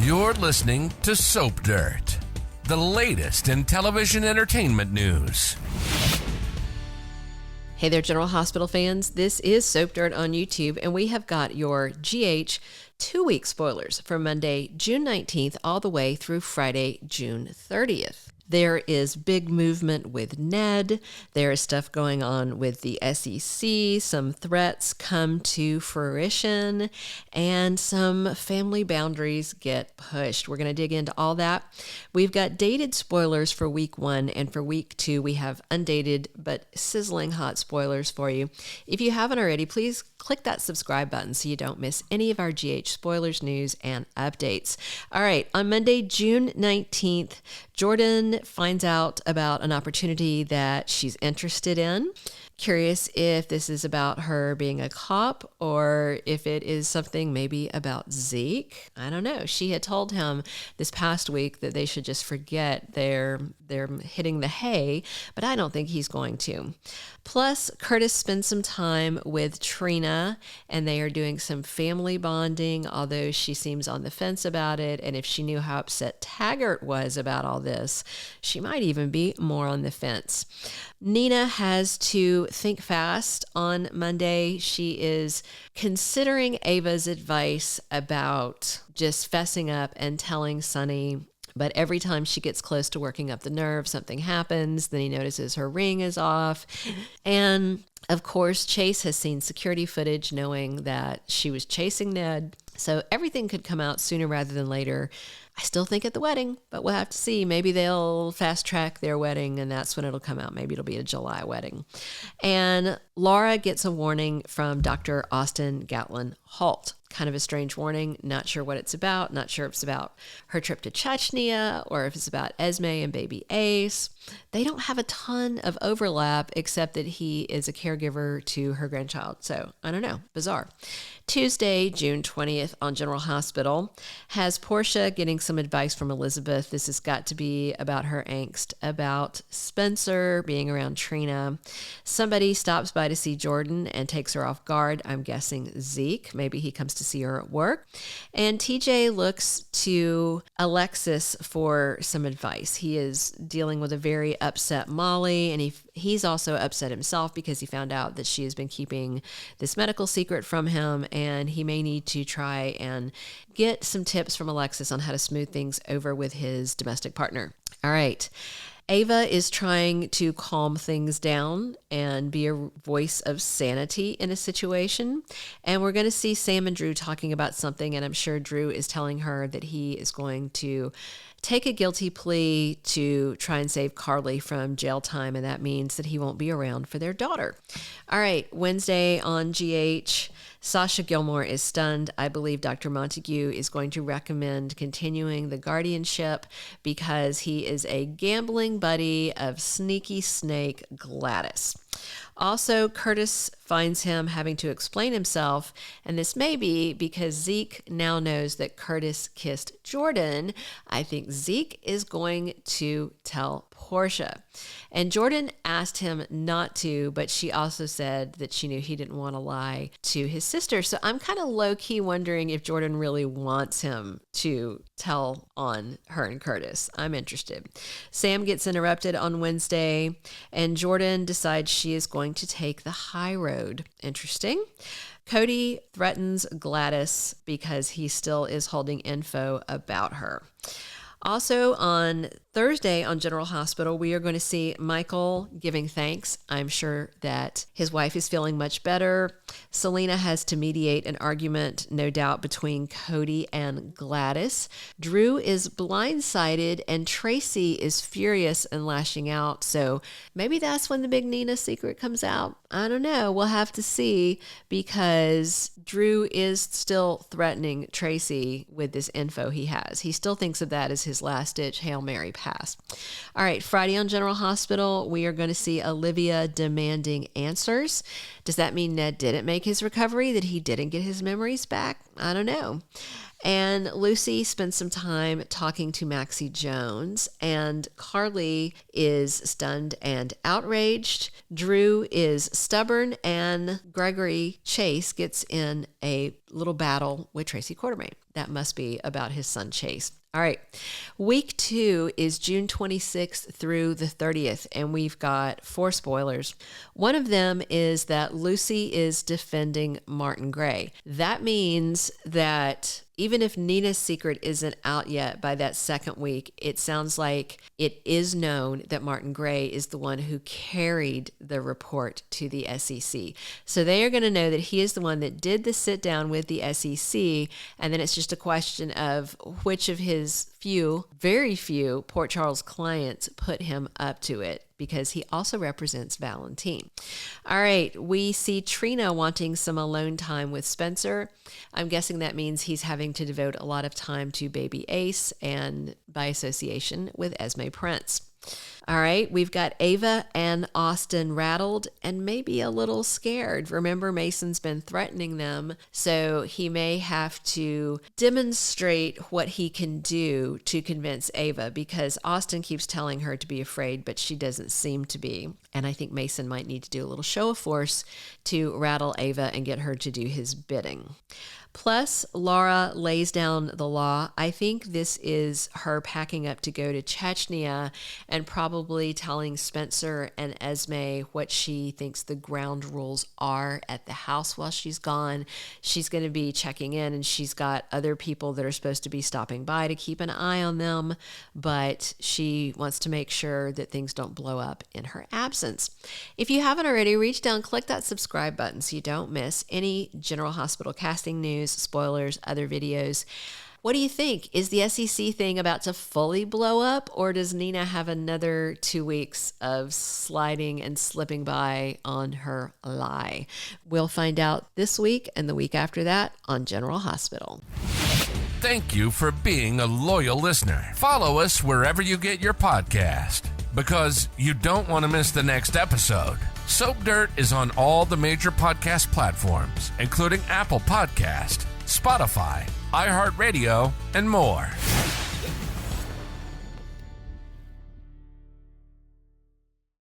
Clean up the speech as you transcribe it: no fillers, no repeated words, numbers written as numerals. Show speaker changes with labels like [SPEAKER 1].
[SPEAKER 1] You're listening to Soap Dirt, the latest in television entertainment news.
[SPEAKER 2] Hey there, General Hospital fans. This is Soap Dirt on YouTube, and we have got your GH 2-week spoilers from Monday, June 19th, all the way through Friday, June 30th. There is big movement with Ned. There is stuff going on with the SEC. Some threats come to fruition, and some family boundaries get pushed. We're going to dig into all that. We've got dated spoilers for week 1, and for week 2, we have undated but sizzling hot spoilers for you. If you haven't already, please click that subscribe button so you don't miss any of our GH spoilers, news, and updates. All right, on Monday, June 19th, Jordan finds out about an opportunity that she's interested in. Curious if this is about her being a cop or if it is something maybe about Zeke. I don't know. She had told him this past week that they should just forget they're hitting the hay, but I don't think he's going to. Plus, Curtis spends some time with Trina, and they are doing some family bonding, although she seems on the fence about it. And if she knew how upset Taggart was about all this, she might even be more on the fence. Nina has to think fast on Monday. She is considering Ava's advice about just fessing up and telling Sonny. But every time she gets close to working up the nerve, something happens. Then he notices her ring is off. And of course, Chase has seen security footage knowing that she was chasing Ned. So everything could come out sooner rather than later. I still think at the wedding, but we'll have to see. Maybe they'll fast track their wedding and that's when it'll come out. Maybe it'll be a July wedding. And Laura gets a warning from Dr. Austin Gatlin-Holt. Kind of a strange warning. Not sure what it's about. Not sure if it's about her trip to Chechnya or if it's about Esme and baby Ace. They don't have a ton of overlap except that he is a caregiver to her grandchild. So I don't know. Bizarre. Tuesday, June 20th on General Hospital has Portia getting some advice from Elizabeth. This has got to be about her angst about Spencer being around Trina. Somebody stops by to see Jordan and takes her off guard. I'm guessing Zeke. Maybe he comes to see her at work. And TJ looks to Alexis for some advice. He is dealing with a very upset Molly, and he's also upset himself because he found out that she has been keeping this medical secret from him, and he may need to try and get some tips from Alexis on how to smooth things over with his domestic partner. All right. Ava is trying to calm things down and be a voice of sanity in a situation. And we're going to see Sam and Drew talking about something, and I'm sure Drew is telling her that he is going to take a guilty plea to try and save Carly from jail time, and that means that he won't be around for their daughter. All right, Wednesday on GH, Sasha Gilmore is stunned. I believe Dr. Montague is going to recommend continuing the guardianship because he is a gambling buddy of sneaky snake Gladys. Also, Curtis finds him having to explain himself, and this may be because Zeke now knows that Curtis kissed Jordan. I think Zeke is going to tell Portia. And Jordan asked him not to, but she also said that she knew he didn't want to lie to his sister. So I'm kind of low-key wondering if Jordan really wants him to tell on her and Curtis. I'm interested. Sam gets interrupted on Wednesday, and Jordan decides she is going to take the high road. Interesting. Cody threatens Gladys because he still is holding info about her. Also on Thursday on General Hospital, we are going to see Michael giving thanks. I'm sure that his wife is feeling much better. Selena has to mediate an argument, no doubt, between Cody and Gladys. Drew is blindsided and Tracy is furious and lashing out. So maybe that's when the big Nina secret comes out. I don't know. We'll have to see because Drew is still threatening Tracy with this info he has. He still thinks of that as his last-ditch Hail Mary pass. All right, Friday on General Hospital, we are going to see Olivia demanding answers. Does that mean Ned didn't make his recovery, that he didn't get his memories back? I don't know. And Lucy spends some time talking to Maxie Jones, and Carly is stunned and outraged. Drew is stubborn, and Gregory Chase gets in a little battle with Tracy Quartermaine. That must be about his son Chase. All right, week 2 is June 26th through the 30th, and we've got 4 spoilers. One of them is that Lucy is defending Martin Gray. That means that even if Nina's secret isn't out yet by that second week, it sounds like it is known that Martin Gray is the one who carried the report to the SEC. So they are going to know that he is the one that did the sit down with the SEC, and then it's just a question of which of his very few Port Charles clients put him up to it, because he also represents Valentine. All right, we see Trina wanting some alone time with Spencer. I'm guessing that means he's having to devote a lot of time to baby Ace, and by association with Esme Prince. All right, we've got Ava and Austin rattled and maybe a little scared. Remember, Mason's been threatening them, so he may have to demonstrate what he can do to convince Ava, because Austin keeps telling her to be afraid, but she doesn't seem to be. And I think Mason might need to do a little show of force to rattle Ava and get her to do his bidding. Plus, Laura lays down the law. I think this is her packing up to go to Chechnya and probably telling Spencer and Esme what she thinks the ground rules are at the house while she's gone. She's going to be checking in, and she's got other people that are supposed to be stopping by to keep an eye on them, but she wants to make sure that things don't blow up in her absence. If you haven't already, reach down, click that subscribe button so you don't miss any General Hospital casting news, spoilers, other videos. What do you think? Is the SEC thing about to fully blow up, or does Nina have another 2 weeks of sliding and slipping by on her lie? We'll find out this week and the week after that on General Hospital.
[SPEAKER 1] Thank you for being a loyal listener. Follow us wherever you get your podcast, because you don't want to miss the next episode. Soap Dirt is on all the major podcast platforms, including Apple Podcast, Spotify, iHeartRadio, and more.